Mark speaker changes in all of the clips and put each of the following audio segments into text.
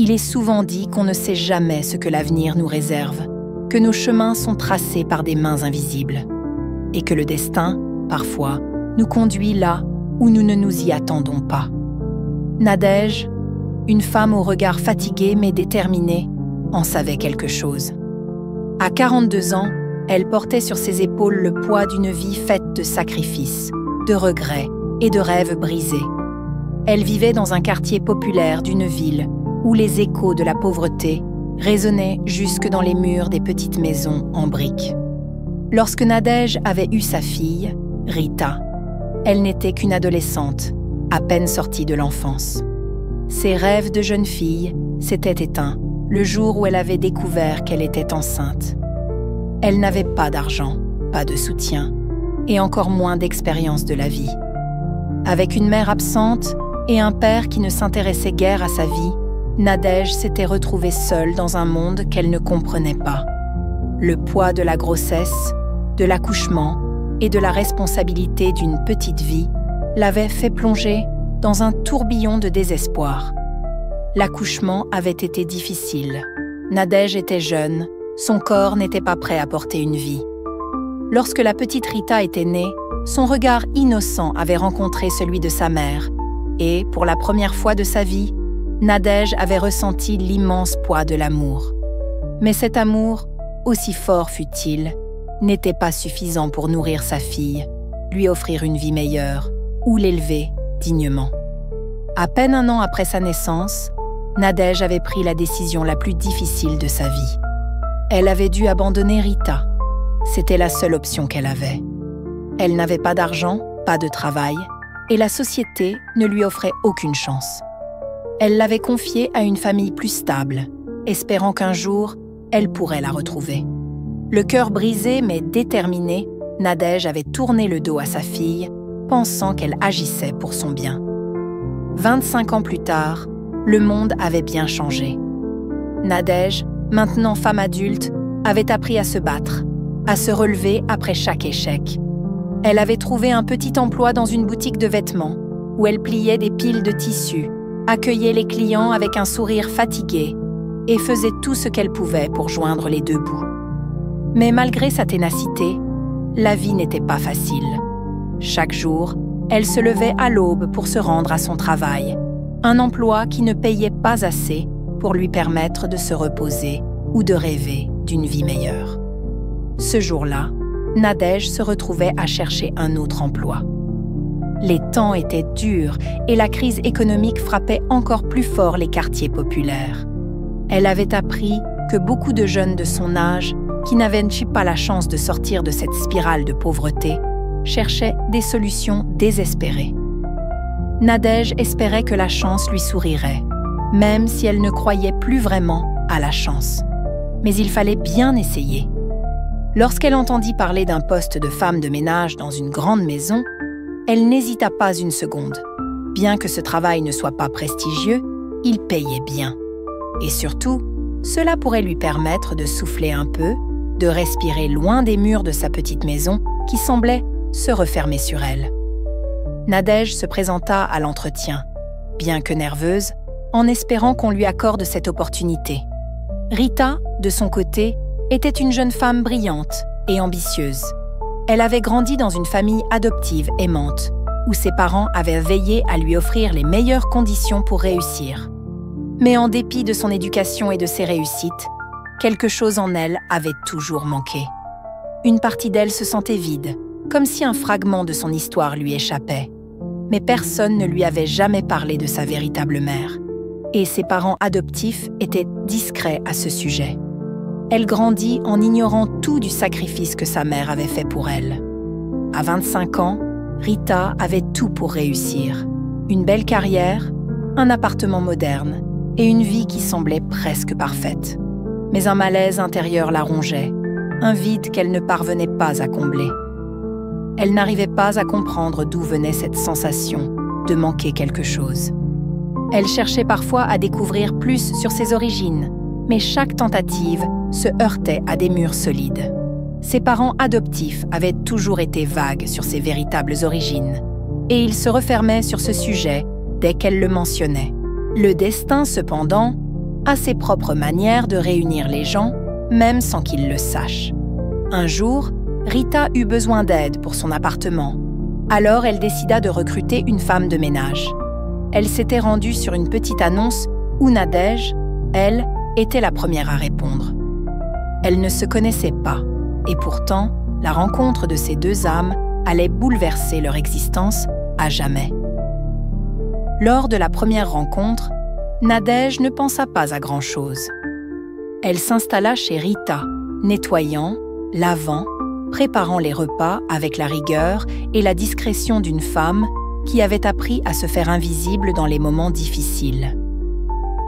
Speaker 1: Il est souvent dit qu'on ne sait jamais ce que l'avenir nous réserve, que nos chemins sont tracés par des mains invisibles, et que le destin, parfois, nous conduit là où nous ne nous y attendons pas. Nadège, une femme au regard fatigué mais déterminé, en savait quelque chose. À 42 ans, elle portait sur ses épaules le poids d'une vie faite de sacrifices, de regrets et de rêves brisés. Elle vivait dans un quartier populaire d'une ville où les échos de la pauvreté résonnaient jusque dans les murs des petites maisons en briques. Lorsque Nadège avait eu sa fille, Rita, elle n'était qu'une adolescente, à peine sortie de l'enfance. Ses rêves de jeune fille s'étaient éteints le jour où elle avait découvert qu'elle était enceinte. Elle n'avait pas d'argent, pas de soutien, et encore moins d'expérience de la vie. Avec une mère absente et un père qui ne s'intéressait guère à sa vie, Nadège s'était retrouvée seule dans un monde qu'elle ne comprenait pas. Le poids de la grossesse, de l'accouchement et de la responsabilité d'une petite vie l'avait fait plonger dans un tourbillon de désespoir. L'accouchement avait été difficile. Nadège était jeune, son corps n'était pas prêt à porter une vie. Lorsque la petite Rita était née, son regard innocent avait rencontré celui de sa mère, et, pour la première fois de sa vie, Nadège avait ressenti l'immense poids de l'amour. Mais cet amour, aussi fort fût-il, n'était pas suffisant pour nourrir sa fille, lui offrir une vie meilleure ou l'élever dignement. À peine un an après sa naissance, Nadège avait pris la décision la plus difficile de sa vie. Elle avait dû abandonner Rita. C'était la seule option qu'elle avait. Elle n'avait pas d'argent, pas de travail, et la société ne lui offrait aucune chance. Elle l'avait confiée à une famille plus stable, espérant qu'un jour, elle pourrait la retrouver. Le cœur brisé mais déterminé, Nadège avait tourné le dos à sa fille, pensant qu'elle agissait pour son bien. 25 ans plus tard, le monde avait bien changé. Nadège, maintenant femme adulte, avait appris à se battre, à se relever après chaque échec. Elle avait trouvé un petit emploi dans une boutique de vêtements, où elle pliait des piles de tissus, accueillait les clients avec un sourire fatigué et faisait tout ce qu'elle pouvait pour joindre les deux bouts. Mais malgré sa ténacité, la vie n'était pas facile. Chaque jour, elle se levait à l'aube pour se rendre à son travail, un emploi qui ne payait pas assez pour lui permettre de se reposer ou de rêver d'une vie meilleure. Ce jour-là, Nadège se retrouvait à chercher un autre emploi. Les temps étaient durs et la crise économique frappait encore plus fort les quartiers populaires. Elle avait appris que beaucoup de jeunes de son âge, qui n'avaient pas la chance de sortir de cette spirale de pauvreté, cherchaient des solutions désespérées. Nadège espérait que la chance lui sourirait, même si elle ne croyait plus vraiment à la chance. Mais il fallait bien essayer. Lorsqu'elle entendit parler d'un poste de femme de ménage dans une grande maison, elle n'hésita pas une seconde. Bien que ce travail ne soit pas prestigieux, il payait bien. Et surtout, cela pourrait lui permettre de souffler un peu, de respirer loin des murs de sa petite maison qui semblait se refermer sur elle. Nadège se présenta à l'entretien, bien que nerveuse, en espérant qu'on lui accorde cette opportunité. Rita, de son côté, était une jeune femme brillante et ambitieuse. Elle avait grandi dans une famille adoptive aimante, où ses parents avaient veillé à lui offrir les meilleures conditions pour réussir. Mais en dépit de son éducation et de ses réussites, quelque chose en elle avait toujours manqué. Une partie d'elle se sentait vide, comme si un fragment de son histoire lui échappait. Mais personne ne lui avait jamais parlé de sa véritable mère, et ses parents adoptifs étaient discrets à ce sujet. Elle grandit en ignorant tout du sacrifice que sa mère avait fait pour elle. À 25 ans, Rita avait tout pour réussir. Une belle carrière, un appartement moderne et une vie qui semblait presque parfaite. Mais un malaise intérieur la rongeait, un vide qu'elle ne parvenait pas à combler. Elle n'arrivait pas à comprendre d'où venait cette sensation de manquer quelque chose. Elle cherchait parfois à découvrir plus sur ses origines, mais chaque tentative se heurtait à des murs solides. Ses parents adoptifs avaient toujours été vagues sur ses véritables origines, et ils se refermaient sur ce sujet dès qu'elle le mentionnait. Le destin, cependant, a ses propres manières de réunir les gens, même sans qu'ils le sachent. Un jour, Rita eut besoin d'aide pour son appartement. Alors, elle décida de recruter une femme de ménage. Elle s'était rendue sur une petite annonce où Nadège, elle, était la première à répondre. Elles ne se connaissaient pas, et pourtant, la rencontre de ces deux âmes allait bouleverser leur existence à jamais. Lors de la première rencontre, Nadège ne pensa pas à grand-chose. Elle s'installa chez Rita, nettoyant, lavant, préparant les repas avec la rigueur et la discrétion d'une femme qui avait appris à se faire invisible dans les moments difficiles.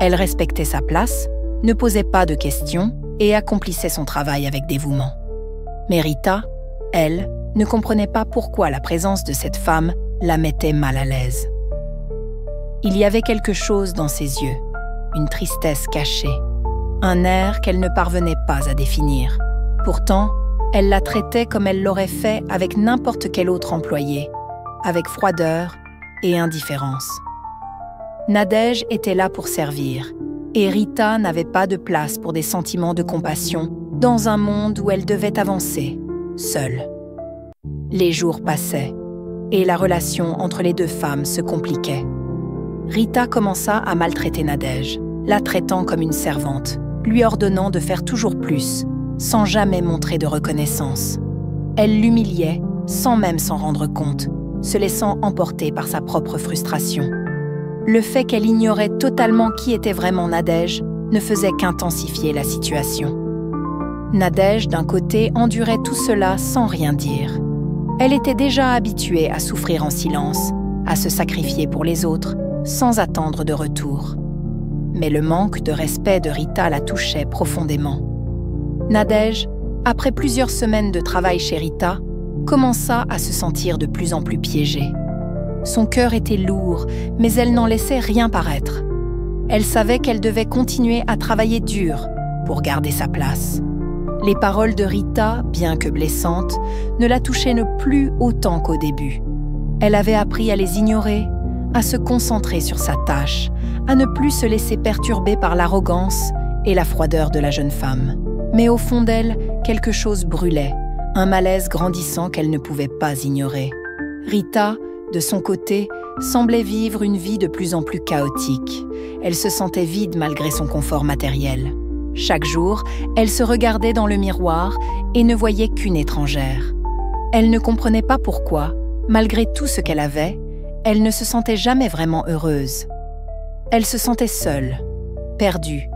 Speaker 1: Elle respectait sa place, ne posait pas de questions et accomplissait son travail avec dévouement. Mais Rita, elle, ne comprenait pas pourquoi la présence de cette femme la mettait mal à l'aise. Il y avait quelque chose dans ses yeux, une tristesse cachée, un air qu'elle ne parvenait pas à définir. Pourtant, elle la traitait comme elle l'aurait fait avec n'importe quel autre employé, avec froideur et indifférence. Nadège était là pour servir, et Rita n'avait pas de place pour des sentiments de compassion dans un monde où elle devait avancer, seule. Les jours passaient, et la relation entre les deux femmes se compliquait. Rita commença à maltraiter Nadège, la traitant comme une servante, lui ordonnant de faire toujours plus, sans jamais montrer de reconnaissance. Elle l'humiliait sans même s'en rendre compte, se laissant emporter par sa propre frustration. Le fait qu'elle ignorait totalement qui était vraiment Nadège ne faisait qu'intensifier la situation. Nadège, d'un côté, endurait tout cela sans rien dire. Elle était déjà habituée à souffrir en silence, à se sacrifier pour les autres, sans attendre de retour. Mais le manque de respect de Rita la touchait profondément. Nadège, après plusieurs semaines de travail chez Rita, commença à se sentir de plus en plus piégée. Son cœur était lourd, mais elle n'en laissait rien paraître. Elle savait qu'elle devait continuer à travailler dur pour garder sa place. Les paroles de Rita, bien que blessantes, ne la touchaient plus autant qu'au début. Elle avait appris à les ignorer, à se concentrer sur sa tâche, à ne plus se laisser perturber par l'arrogance et la froideur de la jeune femme. Mais au fond d'elle, quelque chose brûlait, un malaise grandissant qu'elle ne pouvait pas ignorer. Rita, de son côté, semblait vivre une vie de plus en plus chaotique. Elle se sentait vide malgré son confort matériel. Chaque jour, elle se regardait dans le miroir et ne voyait qu'une étrangère. Elle ne comprenait pas pourquoi, malgré tout ce qu'elle avait, elle ne se sentait jamais vraiment heureuse. Elle se sentait seule, perdue,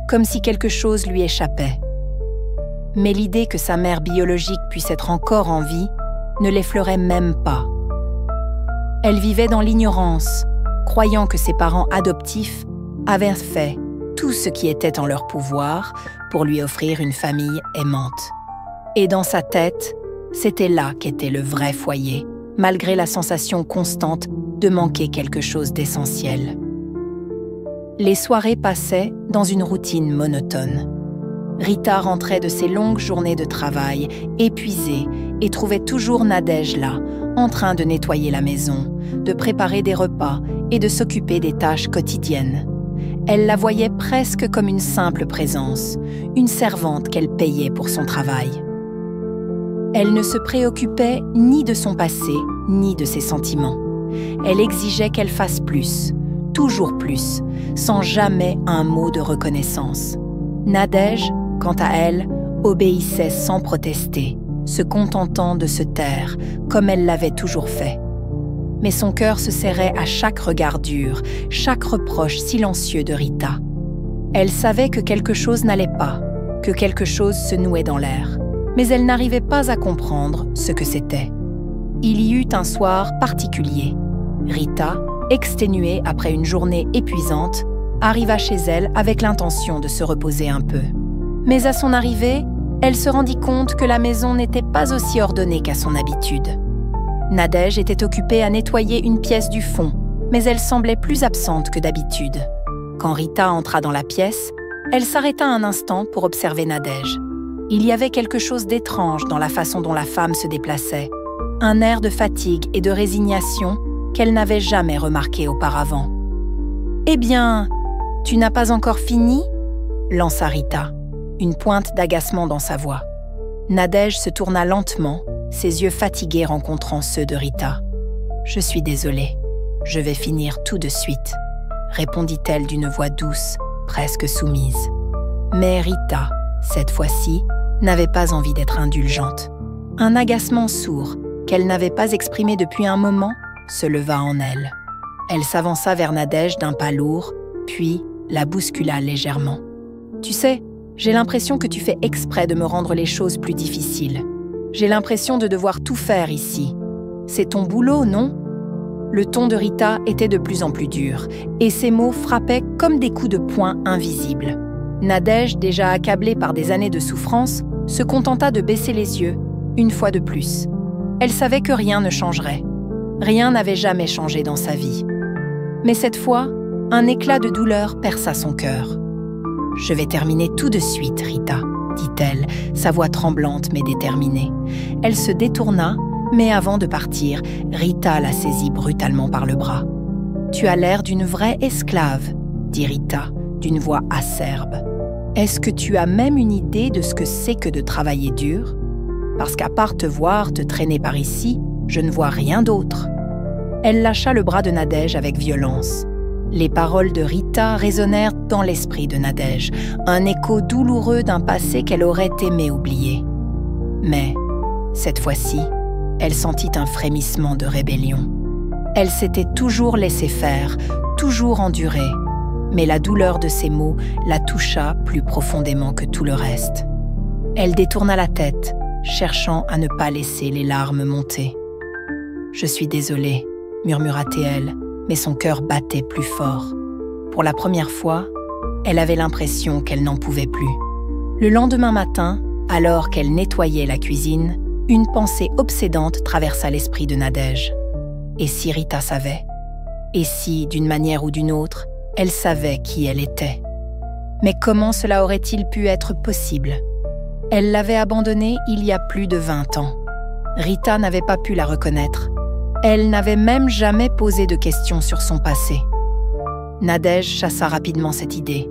Speaker 1: comme si quelque chose lui échappait. Mais l'idée que sa mère biologique puisse être encore en vie ne l'effleurait même pas. Elle vivait dans l'ignorance, croyant que ses parents adoptifs avaient fait tout ce qui était en leur pouvoir pour lui offrir une famille aimante. Et dans sa tête, c'était là qu'était le vrai foyer, malgré la sensation constante de manquer quelque chose d'essentiel. Les soirées passaient dans une routine monotone. Rita rentrait de ses longues journées de travail, épuisée, et trouvait toujours Nadège là, en train de nettoyer la maison, de préparer des repas et de s'occuper des tâches quotidiennes. Elle la voyait presque comme une simple présence, une servante qu'elle payait pour son travail. Elle ne se préoccupait ni de son passé, ni de ses sentiments. Elle exigeait qu'elle fasse plus, toujours plus, sans jamais un mot de reconnaissance. Nadège, quant à elle, obéissait sans protester, se contentant de se taire, comme elle l'avait toujours fait. Mais son cœur se serrait à chaque regard dur, chaque reproche silencieux de Rita. Elle savait que quelque chose n'allait pas, que quelque chose se nouait dans l'air, mais elle n'arrivait pas à comprendre ce que c'était. Il y eut un soir particulier. Rita, exténuée après une journée épuisante, arriva chez elle avec l'intention de se reposer un peu. Mais à son arrivée, elle se rendit compte que la maison n'était pas aussi ordonnée qu'à son habitude. Nadège était occupée à nettoyer une pièce du fond, mais elle semblait plus absente que d'habitude. Quand Rita entra dans la pièce, elle s'arrêta un instant pour observer Nadège. Il y avait quelque chose d'étrange dans la façon dont la femme se déplaçait, un air de fatigue et de résignation qu'elle n'avait jamais remarqué auparavant. « Eh bien, Tu n'as pas encore fini ?» lança Rita, une pointe d'agacement dans sa voix. Nadège se tourna lentement, ses yeux fatigués rencontrant ceux de Rita. « Je suis désolée, je vais finir tout de suite », répondit-elle d'une voix douce, presque soumise. Mais Rita, cette fois-ci, n'avait pas envie d'être indulgente. Un agacement sourd, qu'elle n'avait pas exprimé depuis un moment, se leva en elle. Elle s'avança vers Nadège d'un pas lourd, puis la bouscula légèrement. « Tu sais, j'ai l'impression que tu fais exprès de me rendre les choses plus difficiles. J'ai l'impression de devoir tout faire ici. C'est ton boulot, non ?» Le ton de Rita était de plus en plus dur, et ses mots frappaient comme des coups de poing invisibles. Nadège, déjà accablée par des années de souffrance, se contenta de baisser les yeux, une fois de plus. Elle savait que rien ne changerait. Rien n'avait jamais changé dans sa vie. Mais cette fois, un éclat de douleur perça son cœur. « Je vais terminer tout de suite, Rita, » dit-elle, sa voix tremblante mais déterminée. Elle se détourna, mais avant de partir, Rita la saisit brutalement par le bras. « Tu as l'air d'une vraie esclave, » dit Rita, d'une voix acerbe. « Est-ce que tu as même une idée de ce que c'est que de travailler dur? Parce qu'à part te voir te traîner par ici, je ne vois rien d'autre. » Elle lâcha le bras de Nadège avec violence. Les paroles de Rita résonnèrent dans l'esprit de Nadège, un écho douloureux d'un passé qu'elle aurait aimé oublier. Mais, cette fois-ci, elle sentit un frémissement de rébellion. Elle s'était toujours laissée faire, toujours endurée, mais la douleur de ces mots la toucha plus profondément que tout le reste. Elle détourna la tête, cherchant à ne pas laisser les larmes monter. « Je suis désolée », murmura-t-elle, mais son cœur battait plus fort. Pour la première fois, elle avait l'impression qu'elle n'en pouvait plus. Le lendemain matin, alors qu'elle nettoyait la cuisine, une pensée obsédante traversa l'esprit de Nadège. Et si Rita savait? Et si, d'une manière ou d'une autre, elle savait qui elle était? Mais comment cela aurait-il pu être possible? Elle l'avait abandonnée il y a plus de 20 ans. Rita n'avait pas pu la reconnaître. Elle n'avait même jamais posé de questions sur son passé. Nadège chassa rapidement cette idée.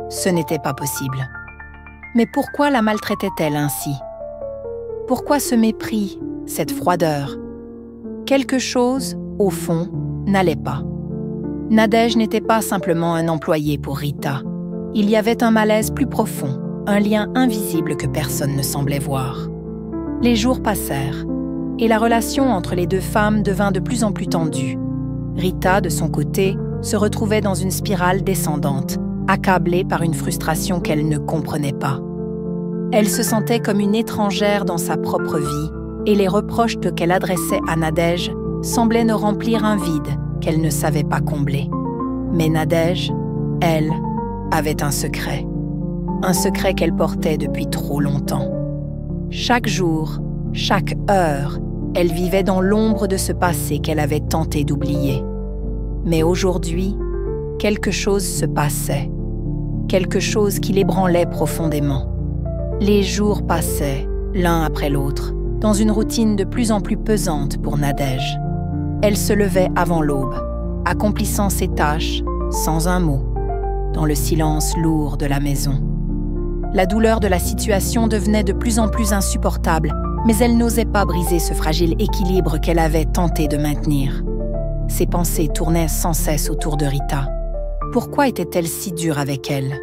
Speaker 1: Ce n'était pas possible. Mais pourquoi la maltraitait-elle ainsi? Pourquoi ce mépris, cette froideur? Quelque chose, au fond, n'allait pas. Nadège n'était pas simplement un employé pour Rita. Il y avait un malaise plus profond, un lien invisible que personne ne semblait voir. Les jours passèrent, et la relation entre les deux femmes devint de plus en plus tendue. Rita, de son côté, se retrouvait dans une spirale descendante, accablée par une frustration qu'elle ne comprenait pas. Elle se sentait comme une étrangère dans sa propre vie, et les reproches qu'elle adressait à Nadège semblaient ne remplir un vide qu'elle ne savait pas combler. Mais Nadège, elle, avait un secret qu'elle portait depuis trop longtemps. Chaque jour, chaque heure, elle vivait dans l'ombre de ce passé qu'elle avait tenté d'oublier. Mais aujourd'hui, quelque chose se passait, quelque chose qui l'ébranlait profondément. Les jours passaient, l'un après l'autre, dans une routine de plus en plus pesante pour Nadège. Elle se levait avant l'aube, accomplissant ses tâches sans un mot, dans le silence lourd de la maison. La douleur de la situation devenait de plus en plus insupportable, mais elle n'osait pas briser ce fragile équilibre qu'elle avait tenté de maintenir. Ses pensées tournaient sans cesse autour de Rita. Pourquoi était-elle si dure avec elle?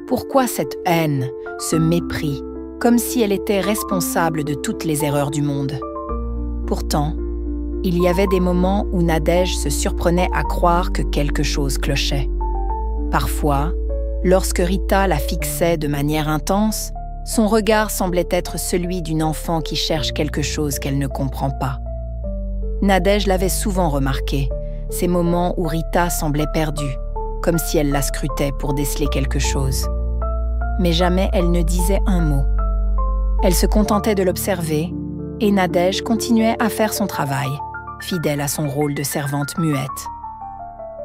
Speaker 1: Pourquoi cette haine, ce mépris, comme si elle était responsable de toutes les erreurs du monde? Pourtant, il y avait des moments où Nadège se surprenait à croire que quelque chose clochait. Parfois, lorsque Rita la fixait de manière intense, son regard semblait être celui d'une enfant qui cherche quelque chose qu'elle ne comprend pas. Nadège l'avait souvent remarqué, ces moments où Rita semblait perdue, comme si elle la scrutait pour déceler quelque chose. Mais jamais elle ne disait un mot. Elle se contentait de l'observer, et Nadège continuait à faire son travail, fidèle à son rôle de servante muette.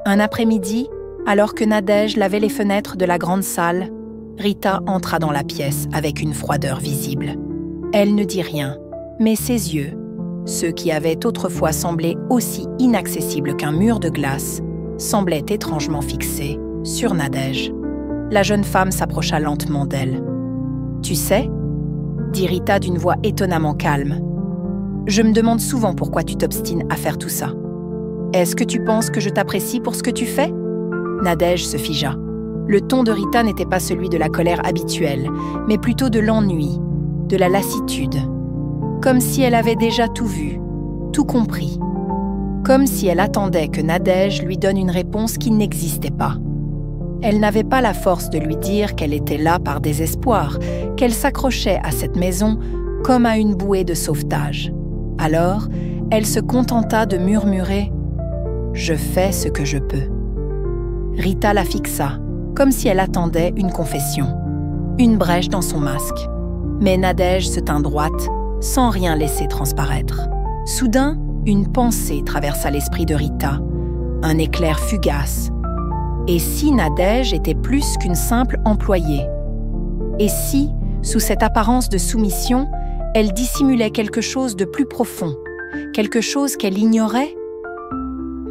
Speaker 1: Un après-midi, alors que Nadège lavait les fenêtres de la grande salle, Rita entra dans la pièce avec une froideur visible. Elle ne dit rien, mais ses yeux, ceux qui avaient autrefois semblé aussi inaccessibles qu'un mur de glace, semblaient étrangement fixés, sur Nadège. La jeune femme s'approcha lentement d'elle. « Tu sais » dit Rita d'une voix étonnamment calme. « Je me demande souvent pourquoi tu t'obstines à faire tout ça. Est-ce que tu penses que je t'apprécie pour ce que tu fais ?» Nadège se figea. Le ton de Rita n'était pas celui de la colère habituelle, mais plutôt de l'ennui, de la lassitude. Comme si elle avait déjà tout vu, tout compris. Comme si elle attendait que Nadège lui donne une réponse qui n'existait pas. Elle n'avait pas la force de lui dire qu'elle était là par désespoir, qu'elle s'accrochait à cette maison comme à une bouée de sauvetage. Alors, elle se contenta de murmurer « Je fais ce que je peux ». Rita la fixa, comme si elle attendait une confession, une brèche dans son masque. Mais Nadège se tint droite, sans rien laisser transparaître. Soudain, une pensée traversa l'esprit de Rita, un éclair fugace. Et si Nadège était plus qu'une simple employée? Et si, sous cette apparence de soumission, elle dissimulait quelque chose de plus profond, quelque chose qu'elle ignorait?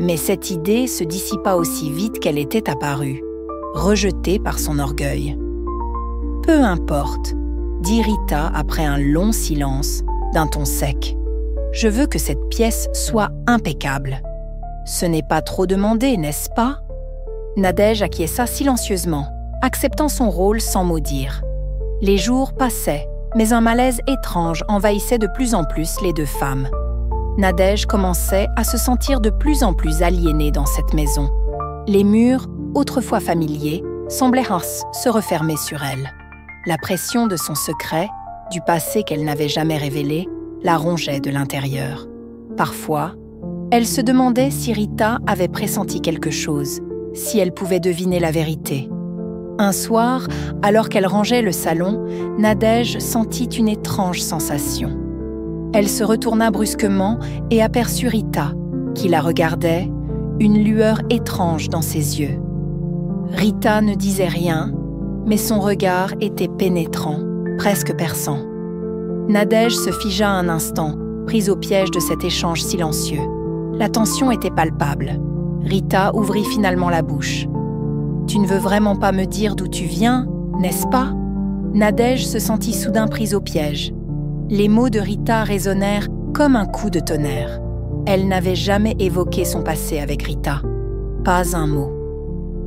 Speaker 1: Mais cette idée se dissipa aussi vite qu'elle était apparue, rejetée par son orgueil. « Peu importe », dit Rita après un long silence, d'un ton sec. « Je veux que cette pièce soit impeccable. Ce n'est pas trop demandé, n'est-ce pas ?» Nadège acquiesça silencieusement, acceptant son rôle sans mot dire. Les jours passaient, mais un malaise étrange envahissait de plus en plus les deux femmes. Nadège commençait à se sentir de plus en plus aliénée dans cette maison. Les murs, autrefois familiers, semblaient se refermer sur elle. La pression de son secret, du passé qu'elle n'avait jamais révélé, la rongeait de l'intérieur. Parfois, elle se demandait si Rita avait pressenti quelque chose, si elle pouvait deviner la vérité. Un soir, alors qu'elle rangeait le salon, Nadège sentit une étrange sensation. Elle se retourna brusquement et aperçut Rita, qui la regardait, une lueur étrange dans ses yeux. Rita ne disait rien, mais son regard était pénétrant, presque perçant. Nadège se figea un instant, prise au piège de cet échange silencieux. La tension était palpable. Rita ouvrit finalement la bouche. « Tu ne veux vraiment pas me dire d'où tu viens, n'est-ce pas ?» Nadège se sentit soudain prise au piège. Les mots de Rita résonnèrent comme un coup de tonnerre. Elle n'avait jamais évoqué son passé avec Rita. Pas un mot.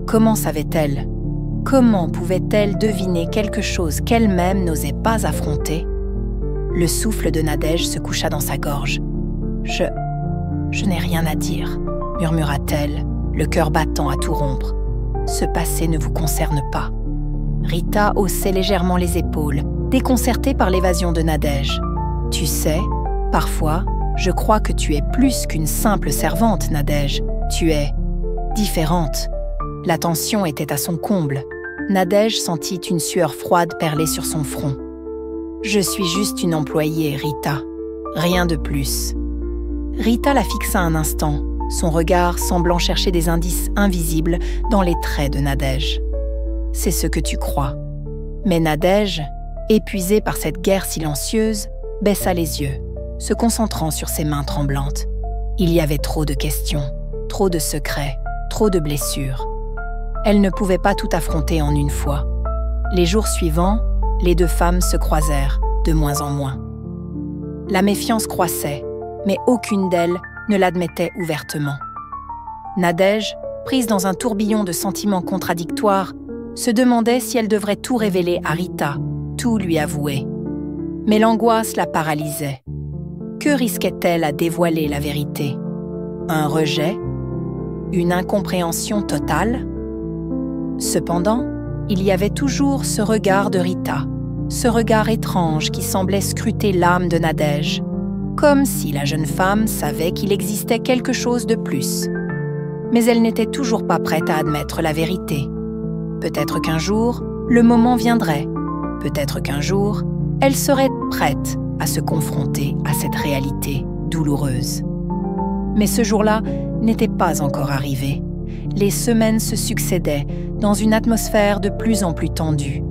Speaker 1: Comment savait-elle? Comment pouvait-elle deviner quelque chose qu'elle-même n'osait pas affronter? Le souffle de Nadège se coucha dans sa gorge. « Je n'ai rien à dire », murmura-t-elle, le cœur battant à tout rompre. « Ce passé ne vous concerne pas. » Rita haussait légèrement les épaules, déconcertée par l'évasion de Nadège. « Tu sais, parfois, je crois que tu es plus qu'une simple servante, Nadège. Tu es différente. » La tension était à son comble. Nadège sentit une sueur froide perler sur son front. « Je suis juste une employée, Rita. Rien de plus. » Rita la fixa un instant, son regard semblant chercher des indices invisibles dans les traits de Nadège. « C'est ce que tu crois. » Mais Nadège, épuisée par cette guerre silencieuse, baissa les yeux, se concentrant sur ses mains tremblantes. Il y avait trop de questions, trop de secrets, trop de blessures. Elle ne pouvait pas tout affronter en une fois. Les jours suivants, les deux femmes se croisèrent, de moins en moins. La méfiance croissait, mais aucune d'elles ne l'admettait ouvertement. Nadège, prise dans un tourbillon de sentiments contradictoires, se demandait si elle devrait tout révéler à Rita, tout lui avouer. Mais l'angoisse la paralysait. Que risquait-elle à dévoiler la vérité? Un rejet? Une incompréhension totale? Cependant, il y avait toujours ce regard de Rita, ce regard étrange qui semblait scruter l'âme de Nadège, comme si la jeune femme savait qu'il existait quelque chose de plus. Mais elle n'était toujours pas prête à admettre la vérité. Peut-être qu'un jour, le moment viendrait. Peut-être qu'un jour, elle serait prête à se confronter à cette réalité douloureuse. Mais ce jour-là n'était pas encore arrivé. Les semaines se succédaient dans une atmosphère de plus en plus tendue.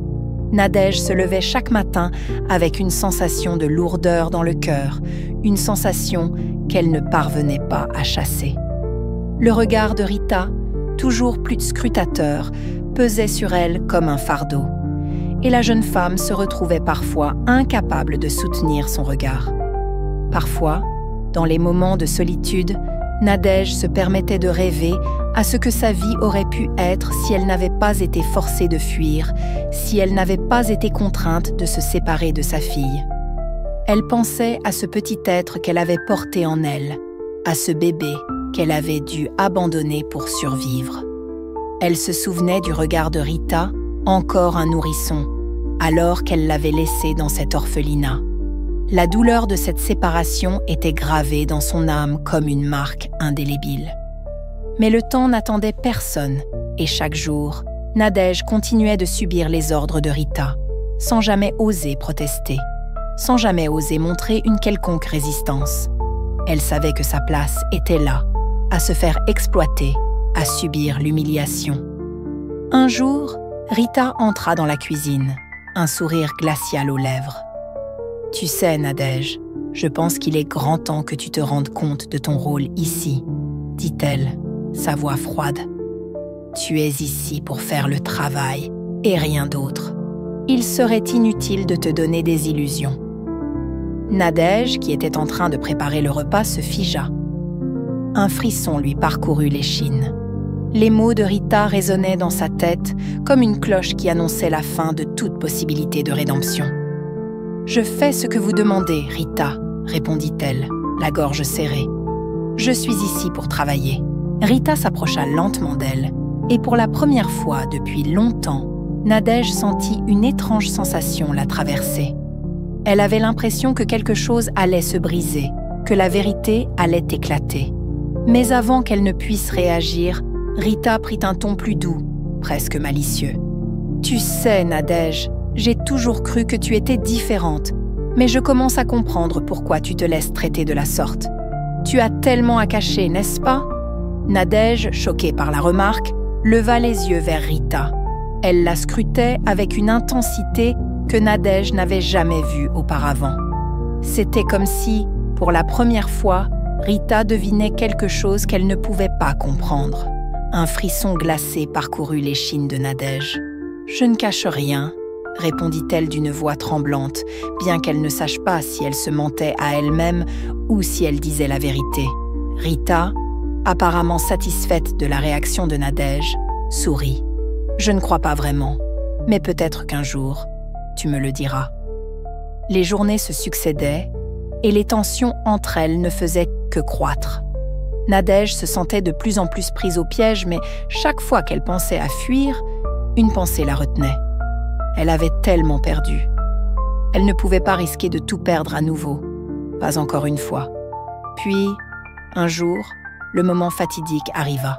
Speaker 1: Nadège se levait chaque matin avec une sensation de lourdeur dans le cœur, une sensation qu'elle ne parvenait pas à chasser. Le regard de Rita, toujours plus de scrutateurs, pesait sur elle comme un fardeau. Et la jeune femme se retrouvait parfois incapable de soutenir son regard. Parfois, dans les moments de solitude, Nadège se permettait de rêver à ce que sa vie aurait pu être si elle n'avait pas été forcée de fuir, si elle n'avait pas été contrainte de se séparer de sa fille. Elle pensait à ce petit être qu'elle avait porté en elle, à ce bébé qu'elle avait dû abandonner pour survivre. Elle se souvenait du regard de Rita, encore un nourrisson, alors qu'elle l'avait laissé dans cet orphelinat. La douleur de cette séparation était gravée dans son âme comme une marque indélébile. Mais le temps n'attendait personne, et chaque jour, Nadège continuait de subir les ordres de Rita, sans jamais oser protester, sans jamais oser montrer une quelconque résistance. Elle savait que sa place était là, à se faire exploiter, à subir l'humiliation. Un jour, Rita entra dans la cuisine, un sourire glacial aux lèvres. « Tu sais, Nadège, je pense qu'il est grand temps que tu te rendes compte de ton rôle ici, » dit-elle, sa voix froide. « Tu es ici pour faire le travail et rien d'autre. Il serait inutile de te donner des illusions. » Nadège, qui était en train de préparer le repas, se figea. Un frisson lui parcourut l'échine. Les mots de Rita résonnaient dans sa tête comme une cloche qui annonçait la fin de toute possibilité de rédemption. « Je fais ce que vous demandez, Rita, » répondit-elle, la gorge serrée. « Je suis ici pour travailler. » Rita s'approcha lentement d'elle, et pour la première fois depuis longtemps, Nadège sentit une étrange sensation la traverser. Elle avait l'impression que quelque chose allait se briser, que la vérité allait éclater. Mais avant qu'elle ne puisse réagir, Rita prit un ton plus doux, presque malicieux. « Tu sais, Nadège, j'ai toujours cru que tu étais différente, mais je commence à comprendre pourquoi tu te laisses traiter de la sorte. Tu as tellement à cacher, n'est-ce pas ?» Nadège, choquée par la remarque, leva les yeux vers Rita. Elle la scrutait avec une intensité que Nadège n'avait jamais vue auparavant. C'était comme si, pour la première fois, Rita devinait quelque chose qu'elle ne pouvait pas comprendre. Un frisson glacé parcourut l'échine de Nadège. « Je ne cache rien, » répondit-elle d'une voix tremblante, bien qu'elle ne sache pas si elle se mentait à elle-même ou si elle disait la vérité. Rita, apparemment satisfaite de la réaction de Nadège, sourit. « Je ne crois pas vraiment, mais peut-être qu'un jour, tu me le diras. » Les journées se succédaient et les tensions entre elles ne faisaient que croître. Nadège se sentait de plus en plus prise au piège, mais chaque fois qu'elle pensait à fuir, une pensée la retenait. Elle avait tellement perdu. Elle ne pouvait pas risquer de tout perdre à nouveau, pas encore une fois. Puis, un jour, le moment fatidique arriva.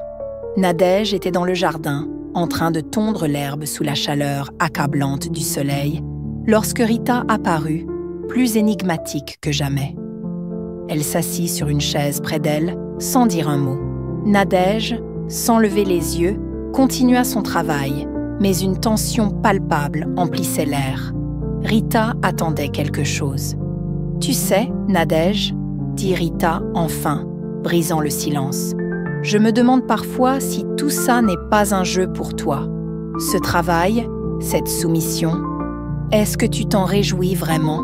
Speaker 1: Nadège était dans le jardin, en train de tondre l'herbe sous la chaleur accablante du soleil, lorsque Rita apparut, plus énigmatique que jamais. Elle s'assit sur une chaise près d'elle, sans dire un mot. Nadège, sans lever les yeux, continua son travail, mais une tension palpable emplissait l'air. Rita attendait quelque chose. « Tu sais, Nadège, » dit Rita enfin, brisant le silence. « Je me demande parfois si tout ça n'est pas un jeu pour toi. Ce travail, cette soumission, est-ce que tu t'en réjouis vraiment ?»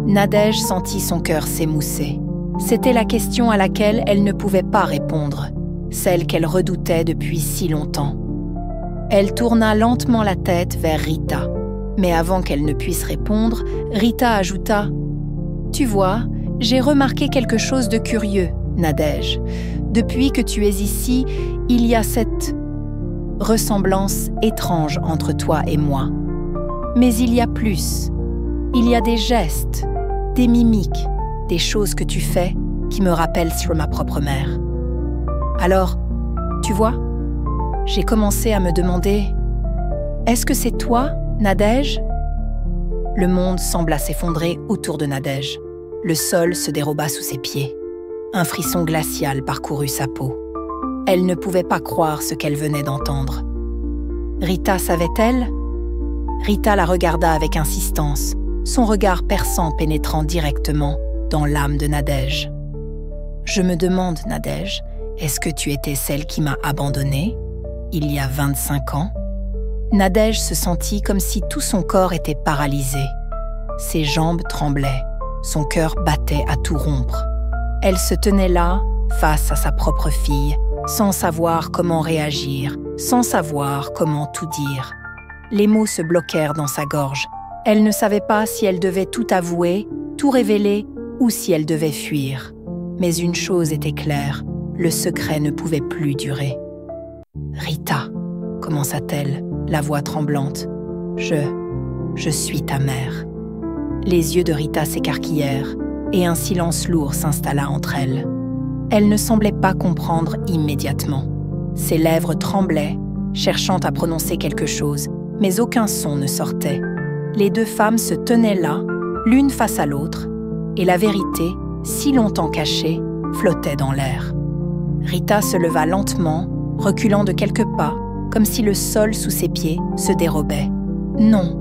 Speaker 1: Nadège sentit son cœur s'émousser. C'était la question à laquelle elle ne pouvait pas répondre, celle qu'elle redoutait depuis si longtemps. Elle tourna lentement la tête vers Rita, mais avant qu'elle ne puisse répondre, Rita ajouta « Tu vois, j'ai remarqué quelque chose de curieux, Nadège. Depuis que tu es ici, il y a cette ressemblance étrange entre toi et moi. Mais il y a plus. Il y a des gestes, des mimiques, des choses que tu fais qui me rappellent sur ma propre mère. Alors, tu vois, j'ai commencé à me demander « Est-ce que c'est toi, Nadège ?» Le monde sembla s'effondrer autour de Nadège. Le sol se déroba sous ses pieds. Un frisson glacial parcourut sa peau. Elle ne pouvait pas croire ce qu'elle venait d'entendre. Rita savait-elle ? Rita la regarda avec insistance, son regard perçant pénétrant directement dans l'âme de Nadège. « Je me demande, Nadège, Est-ce que tu étais celle qui m'a abandonnée, il y a 25 ans ?» Nadège se sentit comme si tout son corps était paralysé. Ses jambes tremblaient, son cœur battait à tout rompre. Elle se tenait là, face à sa propre fille, sans savoir comment réagir, sans savoir comment tout dire. Les mots se bloquèrent dans sa gorge. Elle ne savait pas si elle devait tout avouer, tout révéler, ou si elle devait fuir. Mais une chose était claire, le secret ne pouvait plus durer. « Rita », commença-t-elle, la voix tremblante, « je suis ta mère. » Les yeux de Rita s'écarquillèrent et un silence lourd s'installa entre elles. Elle ne semblait pas comprendre immédiatement. Ses lèvres tremblaient, cherchant à prononcer quelque chose, mais aucun son ne sortait. Les deux femmes se tenaient là, l'une face à l'autre, et la vérité, si longtemps cachée, flottait dans l'air. Rita se leva lentement, reculant de quelques pas, comme si le sol sous ses pieds se dérobait. « Non,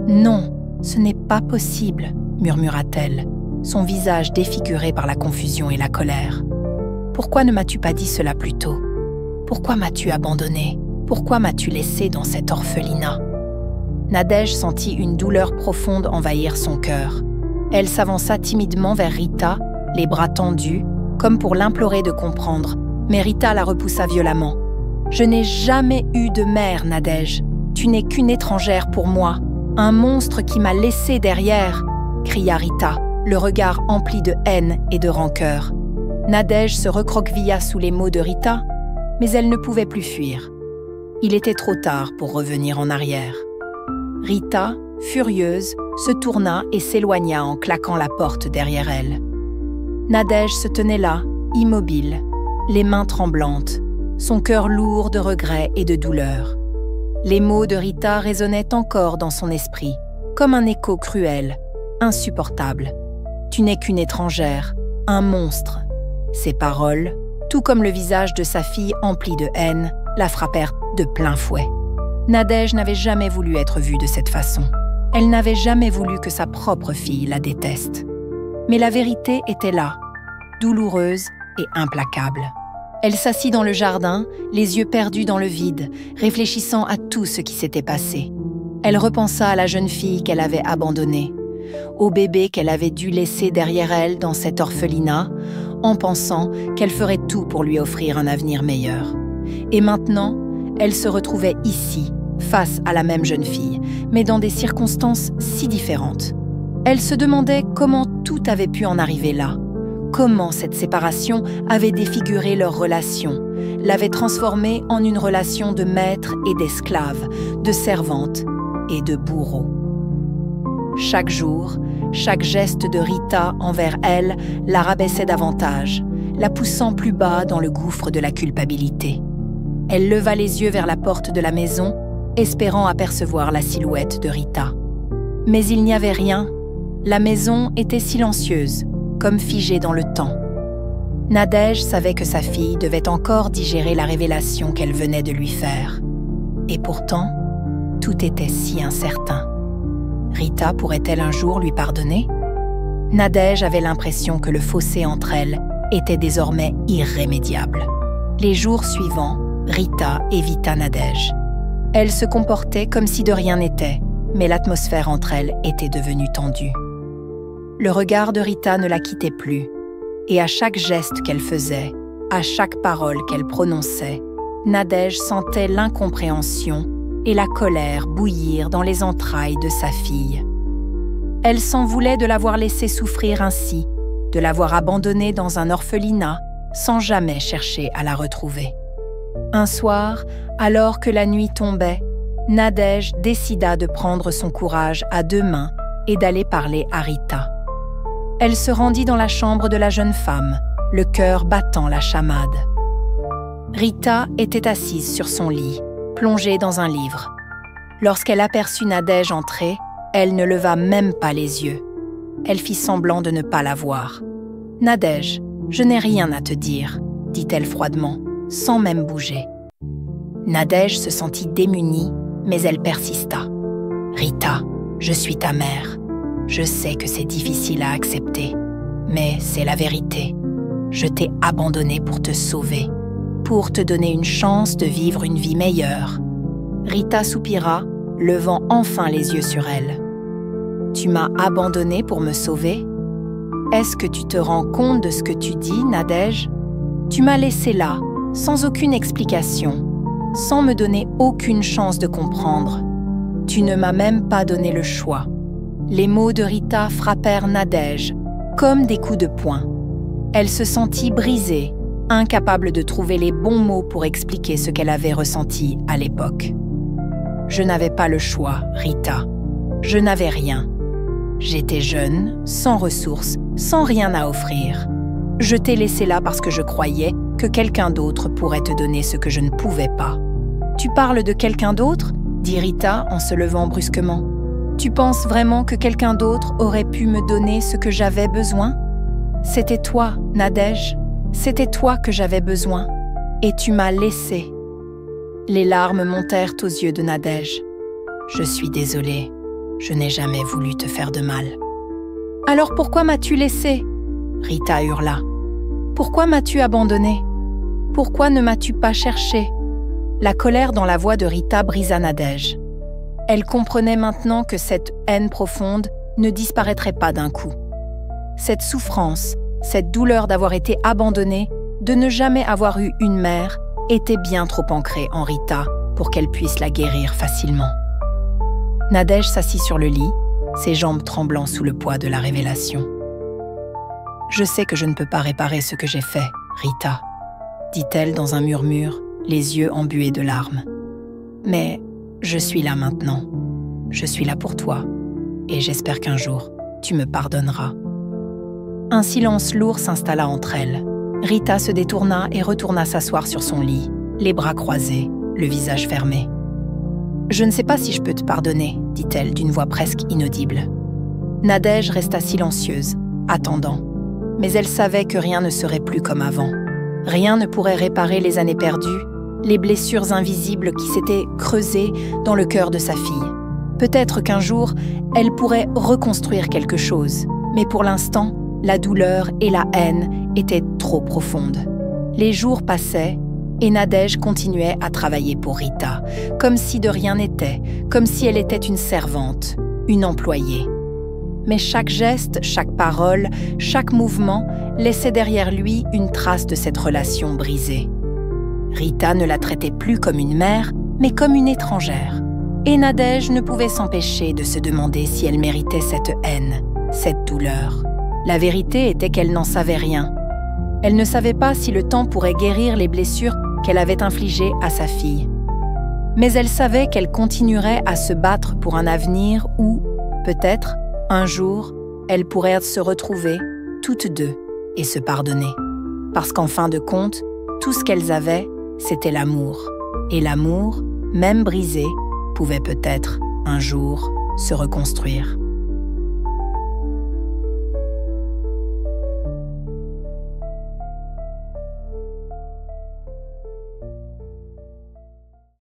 Speaker 1: non, ce n'est pas possible », murmura-t-elle, son visage défiguré par la confusion et la colère. « Pourquoi ne m'as-tu pas dit cela plus tôt? Pourquoi m'as-tu abandonnée? Pourquoi m'as-tu laissée dans cet orphelinat ?» Nadège sentit une douleur profonde envahir son cœur. Elle s'avança timidement vers Rita, les bras tendus, comme pour l'implorer de comprendre, mais Rita la repoussa violemment. « Je n'ai jamais eu de mère, Nadège. Tu n'es qu'une étrangère pour moi, un monstre qui m'a laissée derrière !» cria Rita, le regard empli de haine et de rancœur. Nadège se recroquevilla sous les mots de Rita, mais elle ne pouvait plus fuir. Il était trop tard pour revenir en arrière. Rita, furieuse, se tourna et s'éloigna en claquant la porte derrière elle. Nadège se tenait là, immobile, les mains tremblantes, son cœur lourd de regrets et de douleur. Les mots de Rita résonnaient encore dans son esprit, comme un écho cruel, insupportable. « Tu n'es qu'une étrangère, un monstre !» Ces paroles, tout comme le visage de sa fille empli de haine, la frappèrent de plein fouet. Nadège n'avait jamais voulu être vue de cette façon. Elle n'avait jamais voulu que sa propre fille la déteste. Mais la vérité était là, douloureuse et implacable. Elle s'assit dans le jardin, les yeux perdus dans le vide, réfléchissant à tout ce qui s'était passé. Elle repensa à la jeune fille qu'elle avait abandonnée, au bébé qu'elle avait dû laisser derrière elle dans cet orphelinat, en pensant qu'elle ferait tout pour lui offrir un avenir meilleur. Et maintenant, elle se retrouvait ici, face à la même jeune fille, mais dans des circonstances si différentes. Elle se demandait comment tout avait pu en arriver là. Comment cette séparation avait défiguré leur relation, l'avait transformée en une relation de maître et d'esclave, de servante et de bourreau. Chaque jour, chaque geste de Rita envers elle la rabaissait davantage, la poussant plus bas dans le gouffre de la culpabilité. Elle leva les yeux vers la porte de la maison, espérant apercevoir la silhouette de Rita. Mais il n'y avait rien. La maison était silencieuse, comme figée dans le temps. Nadège savait que sa fille devait encore digérer la révélation qu'elle venait de lui faire. Et pourtant, tout était si incertain. Rita pourrait-elle un jour lui pardonner? Nadège avait l'impression que le fossé entre elles était désormais irrémédiable. Les jours suivants, Rita évita Nadège. Elle se comportait comme si de rien n'était, mais l'atmosphère entre elles était devenue tendue. Le regard de Rita ne la quittait plus, et à chaque geste qu'elle faisait, à chaque parole qu'elle prononçait, Nadège sentait l'incompréhension et la colère bouillir dans les entrailles de sa fille. Elle s'en voulait de l'avoir laissée souffrir ainsi, de l'avoir abandonnée dans un orphelinat sans jamais chercher à la retrouver. Un soir, alors que la nuit tombait, Nadège décida de prendre son courage à deux mains et d'aller parler à Rita. Elle se rendit dans la chambre de la jeune femme, le cœur battant la chamade. Rita était assise sur son lit, plongée dans un livre. Lorsqu'elle aperçut Nadège entrer, elle ne leva même pas les yeux. Elle fit semblant de ne pas la voir. « Nadège, je n'ai rien à te dire », dit-elle froidement, sans même bouger. Nadège se sentit démunie, mais elle persista. « Rita, je suis ta mère. Je sais que c'est difficile à accepter, mais c'est la vérité. Je t'ai abandonnée pour te sauver. pour te donner une chance de vivre une vie meilleure. » Rita soupira, levant enfin les yeux sur elle. « Tu m'as abandonnée pour me sauver? Est-ce que tu te rends compte de ce que tu dis, Nadège? Tu m'as laissée là, sans aucune explication, sans me donner aucune chance de comprendre. Tu ne m'as même pas donné le choix. » Les mots de Rita frappèrent Nadège, comme des coups de poing. Elle se sentit brisée, incapable de trouver les bons mots pour expliquer ce qu'elle avait ressenti à l'époque. « Je n'avais pas le choix, Rita. Je n'avais rien. J'étais jeune, sans ressources, sans rien à offrir. Je t'ai laissé là parce que je croyais que quelqu'un d'autre pourrait te donner ce que je ne pouvais pas. »« Tu parles de quelqu'un d'autre ?» dit Rita en se levant brusquement. « Tu penses vraiment que quelqu'un d'autre aurait pu me donner ce que j'avais besoin? C'était toi, Nadège. C'était toi que j'avais besoin. Et tu m'as laissée. » Les larmes montèrent aux yeux de Nadège. « Je suis désolée. Je n'ai jamais voulu te faire de mal. »« Alors pourquoi m'as-tu laissée ?» Rita hurla. « Pourquoi m'as-tu abandonnée? Pourquoi ne m'as-tu pas cherchée ?» La colère dans la voix de Rita brisa Nadège. Elle comprenait maintenant que cette haine profonde ne disparaîtrait pas d'un coup. Cette souffrance, cette douleur d'avoir été abandonnée, de ne jamais avoir eu une mère, était bien trop ancrée en Rita pour qu'elle puisse la guérir facilement. Nadège s'assit sur le lit, ses jambes tremblant sous le poids de la révélation. « Je sais que je ne peux pas réparer ce que j'ai fait, Rita, » dit-elle dans un murmure, les yeux embués de larmes. « Mais je suis là maintenant. Je suis là pour toi, et j'espère qu'un jour, tu me pardonneras. » Un silence lourd s'installa entre elles. Rita se détourna et retourna s'asseoir sur son lit, les bras croisés, le visage fermé. « Je ne sais pas si je peux te pardonner, » dit-elle d'une voix presque inaudible. Nadège resta silencieuse, attendant. Mais elle savait que rien ne serait plus comme avant. Rien ne pourrait réparer les années perdues, les blessures invisibles qui s'étaient creusées dans le cœur de sa fille. Peut-être qu'un jour, elle pourrait reconstruire quelque chose, mais pour l'instant, la douleur et la haine étaient trop profondes. Les jours passaient et Nadège continuait à travailler pour Rita, comme si de rien n'était, comme si elle était une servante, une employée. Mais chaque geste, chaque parole, chaque mouvement laissait derrière lui une trace de cette relation brisée. Rita ne la traitait plus comme une mère, mais comme une étrangère. Et Nadège ne pouvait s'empêcher de se demander si elle méritait cette haine, cette douleur. La vérité était qu'elle n'en savait rien. Elle ne savait pas si le temps pourrait guérir les blessures qu'elle avait infligées à sa fille. Mais elle savait qu'elle continuerait à se battre pour un avenir où, peut-être, un jour, elles pourraient se retrouver, toutes deux, et se pardonner. Parce qu'en fin de compte, tout ce qu'elles avaient, c'était l'amour. Et l'amour, même brisé, pouvait peut-être, un jour, se reconstruire.